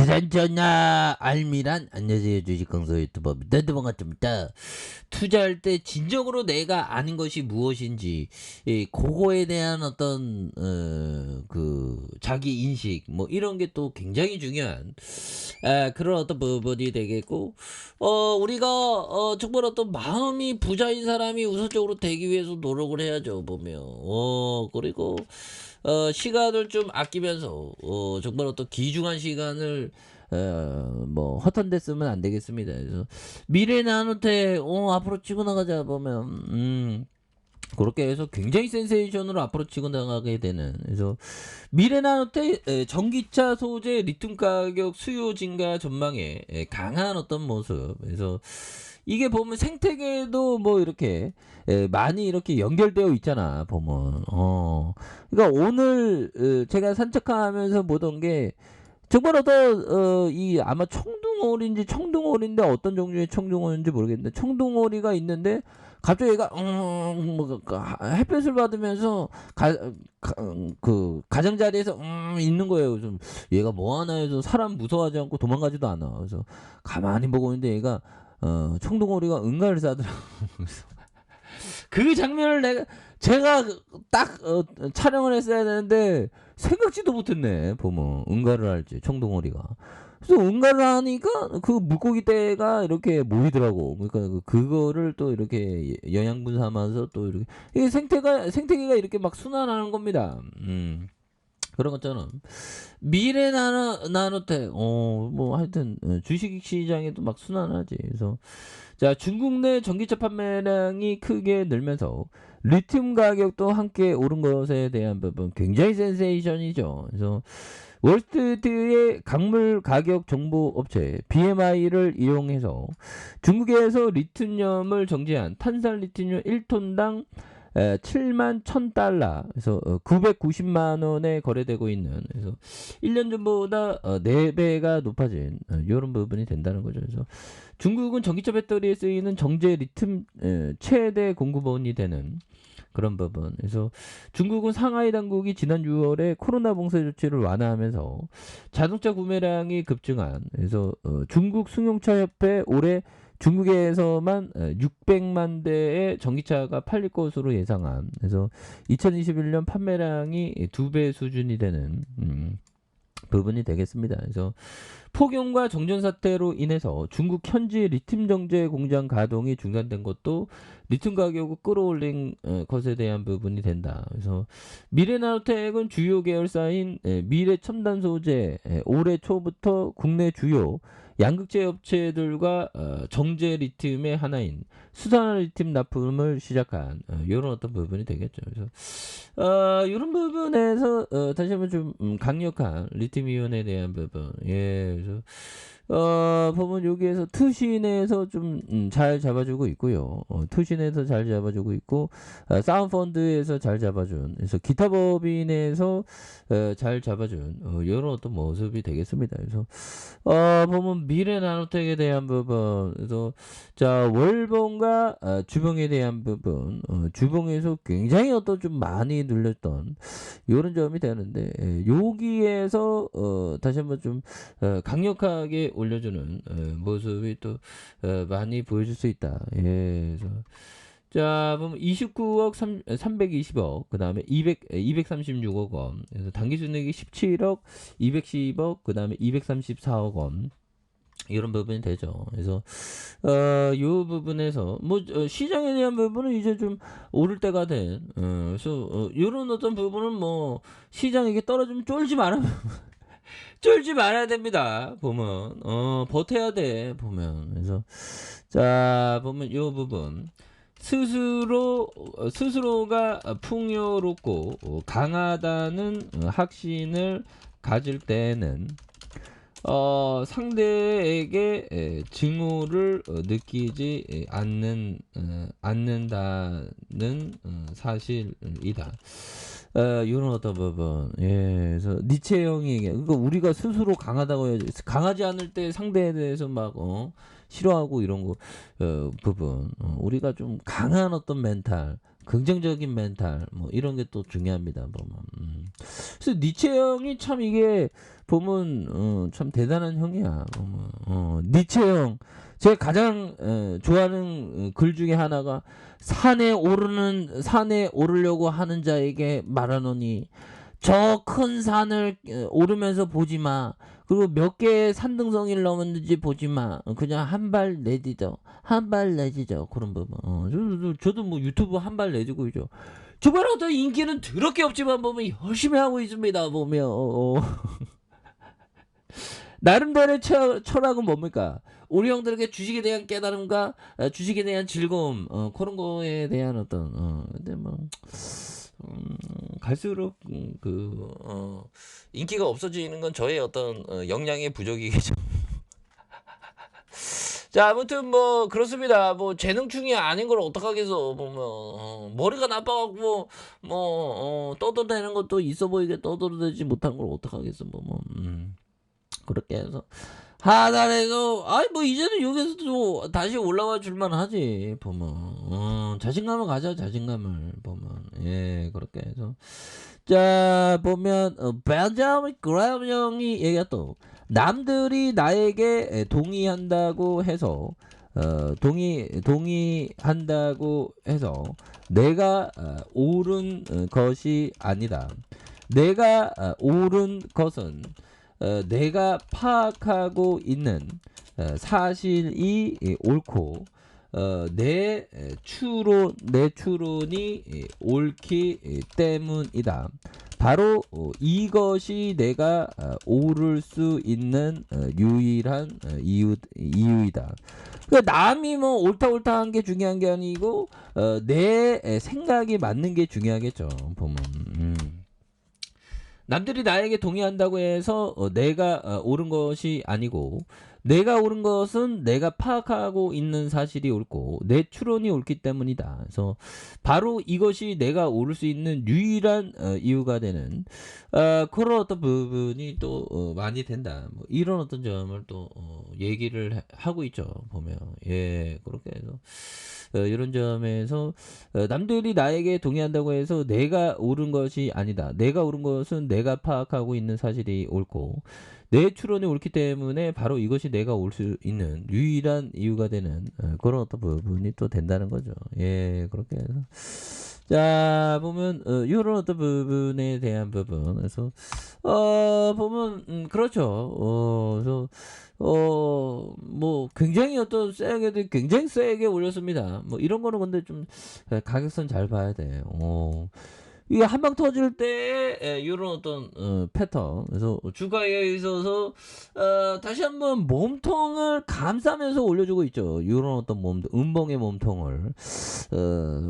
세상 전나 알미란 안녕하세요 주식강사 유튜버입니다. 반갑습니다. 투자할 때 진정으로 내가 아는 것이 무엇인지 그거에 대한 어떤 그 자기 인식 뭐 이런 게 또 굉장히 중요한 그런 어떤 부분이 되겠고 우리가 정말 어떤 마음이 부자인 사람이 우선적으로 되기 위해서 노력을 해야죠 보면 그리고 시간을 좀 아끼면서 정말 어떤 귀중한 시간을 뭐 허튼 데 쓰면 안 되겠습니다. 그래서 미래 나한테 앞으로 치고 나가자 보면 그렇게 해서 굉장히 센세이션으로 앞으로 치고 나가게 되는. 그래서 미래 나노테 전기차 소재 리튬 가격 수요 증가 전망에 강한 어떤 모습. 그래서 이게 보면 생태계도 뭐 이렇게 많이 이렇게 연결되어 있잖아 보면. 그러니까 오늘 제가 산책하면서 보던 게 정말 어떤 이 아마 청둥오리인데 어떤 종류의 청둥오리인지 모르겠는데 청둥오리가 있는데 갑자기 얘가 뭐 햇볕을 받으면서 그 가장자리에서 있는 거예요. 좀 얘가 뭐 하나 해서 사람 무서워하지 않고 도망가지도 않아. 그래서 가만히 보고 있는데 얘가 청둥오리가 응가를 싸더라고. 그 장면을 제가 딱 촬영을 했어야 되는데 생각지도 못했네. 보면 응가를 할지 청둥오리가. 그래서 응가를 하니까 그 물고기 떼가 이렇게 모이더라고. 그러니까 그거를 또 이렇게 영양분 삼아서 또 이렇게 이게 생태계가 이렇게 막 순환하는 겁니다. 그런 것처럼 미래 나노텍 뭐 하여튼 주식 시장에도 막 순환하지. 그래서 자, 중국 내 전기차 판매량이 크게 늘면서 리튬 가격도 함께 오른 것에 대한 부분 굉장히 센세이션이죠. 그래서 월스트리트의 광물 가격 정보 업체 BMI를 이용해서 중국에서 리튬을 정제한 탄산 리튬 1톤당 7만 1,000달러, 그래서 990만 원에 거래되고 있는, 그래서 1년 전보다 4배가 높아진 이런 부분이 된다는 거죠. 그래서 중국은 전기차 배터리에 쓰이는 정제 리튬 최대 공급원이 되는 그런 부분. 그래서 중국은 상하이 당국이 지난 6월에 코로나 봉쇄 조치를 완화하면서 자동차 구매량이 급증한. 그래서 중국 승용차 협회 올해 중국에서만 600만 대의 전기차가 팔릴 것으로 예상한. 그래서 2021년 판매량이 2배 수준이 되는 부분이 되겠습니다. 그래서 폭염과 정전 사태로 인해서 중국 현지 리튬 정제 공장 가동이 중단된 것도 리튬 가격을 끌어올린 것에 대한 부분이 된다. 그래서 미래나노텍은 주요 계열사인 미래 첨단 소재 올해 초부터 국내 주요 양극재 업체들과 정제 리튬의 하나인 수산화 리튬 납품을 시작한 이런 어떤 부분이 되겠죠. 그래서 이런 부분에서 다시 한번 좀 강력한 리튬 이온에 대한 부분. 예, 그래서 보면 여기에서 투신에서 좀 잘 잡아주고 있고요. 투신에서 잘 잡아주고 있고 사운펀드에서 잘 잡아준. 그래서 기타 법인에서 잘 잡아준 이런 어떤 모습이 되겠습니다. 그래서 보면 미래 나노텍에 대한 부분. 그래서 자, 월봉과 주봉에 대한 부분. 주봉에서 굉장히 어떤 좀 많이 눌렸던 이런 점이 되는데 여기에서 다시 한번 좀 강력하게 올려주는 모습이 또 많이 보여줄 수 있다. 예, 그래서 자, 보면 29억 320억, 그 다음에 236억 원, 그래서 단기 순이익이 17억, 210억, 그 다음에 234억 원. 이런 부분이 되죠. 그래서 요 부분에서 뭐 시장에 대한 부분은 이제 좀 오를 때가 된. 그래서 요런 어떤 부분은 뭐 시장에게 떨어지면 쫄지 말아야 됩니다. 보면 버텨야 돼. 보면. 그래서 자, 보면 요 부분 스스로가 풍요롭고 강하다는 확신을 가질 때는 상대에게 증오를 느끼지 않는다는 사실이다. 이런 어떤 부분. 예, 그래서 니체 형이 그러니까 우리가 스스로 강하다고 해야지. 강하지 않을 때 상대에 대해서 막 싫어하고 이런 거 부분. 우리가 좀 강한 어떤 멘탈, 긍정적인 멘탈 뭐 이런 게 또 중요합니다 보면. 그래서 니체 형이 참 이게 보면 참 대단한 형이야 보면. 니체 형 제가 가장 좋아하는 글 중에 하나가 산에 오르려고 하는 자에게 말하노니 저 큰 산을 오르면서 보지 마. 그리고 몇 개의 산등성이를 넘었는지 보지 마. 그냥 한 발 내디뎌. 한 발 내디뎌. 그런 부분. 저도 뭐 유튜브 한 발 내디고 있죠. 저번보다 인기는 더럽게 없지만 보면 열심히 하고 있습니다. 보면. 나름대로의 철학은 뭡니까? 우리 형들에게 주식에 대한 깨달음과 주식에 대한 즐거움, 그런 거에 대한 어떤, 근데 뭐, 갈수록 인기가 없어지는 건 저의 어떤 역량의 부족이겠죠. 자, 아무튼 뭐 그렇습니다. 뭐 재능충이 아닌 걸 어떡하겠어. 보면 머리가 나빠갖고 떠들어대는 것도 있어 보이게 떠들어대지 못한 걸 어떡하겠어. 그렇게 해서 하단에도 아이 뭐 이제는 여기서도 다시 올라와 줄만 하지 보면. 자신감을 가져. 자신감을 보면. 예, 그렇게 해서 자 보면 벤자민 그레엄 형이 얘기했던 남들이 나에게 동의한다고 해서 동의한다고 해서 내가 옳은 것이 아니다. 내가 옳은 것은 내가 파악하고 있는 사실이 옳고 내 추론이 옳기 때문이다. 바로 이것이 내가 옳을 수 있는 유일한 이유이다. 그러니까 남이 뭐 옳다 한 게 중요한 게 아니고 내 생각이 맞는 게 중요하겠죠. 보면. 남들이 나에게 동의한다고 해서 내가 옳은 것이 아니고 내가 옳은 것은 내가 파악하고 있는 사실이 옳고 내 추론이 옳기 때문이다. 그래서 바로 이것이 내가 옳을 수 있는 유일한 이유가 되는 그런 어떤 부분이 또 많이 된다. 뭐 이런 어떤 점을 또 얘기를 하고 있죠. 보면. 예, 그렇게 해서 이런 점에서 남들이 나에게 동의한다고 해서 내가 옳은 것이 아니다. 내가 옳은 것은 내가 파악하고 있는 사실이 옳고 내 추론이 옳기 때문에 바로 이것이 내가 올 수 있는 유일한 이유가 되는 그런 어떤 부분이 또 된다는 거죠. 예, 그렇게 해서 자 보면 이런 어떤 부분에 대한 부분 그래서 보면 그렇죠. 그래서 뭐 굉장히 어떤 굉장히 세게 올렸습니다. 뭐 이런 거는 근데 좀 가격선 잘 봐야 돼. 이게 한 방 터질 때 이런 어떤 패턴. 그래서 주가에 있어서 다시 한번 몸통을 감싸면서 올려주고 있죠. 이런 어떤 음봉의 몸통을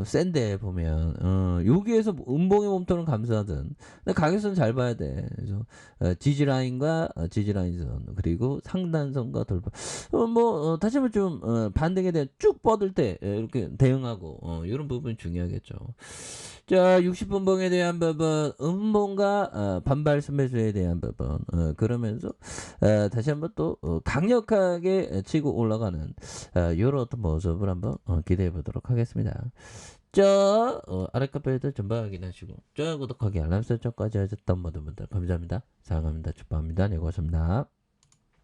센데 보면 여기에서 음봉의 몸통을 감싸든 근데 가격선 잘 봐야 돼. 그래서 지지라인과 지지라인선 그리고 상단선과 돌파. 다시 한번 좀 반등에 대한 쭉 뻗을 때 이렇게 대응하고 이런 부분이 중요하겠죠. 자, 60분봉에 대한 부분, 음봉과 반발 순매수에 대한 부분, 그러면서 다시 한번 또 강력하게 치고 올라가는 이런 어떤 모습을 한번 기대해 보도록 하겠습니다. 자, 아랫카페에도 전방 확인하시고, 자, 구독하기, 알람 설정까지 하셨던 모든 분들 감사합니다. 사랑합니다. 축복합니다. 네, 고맙습니다.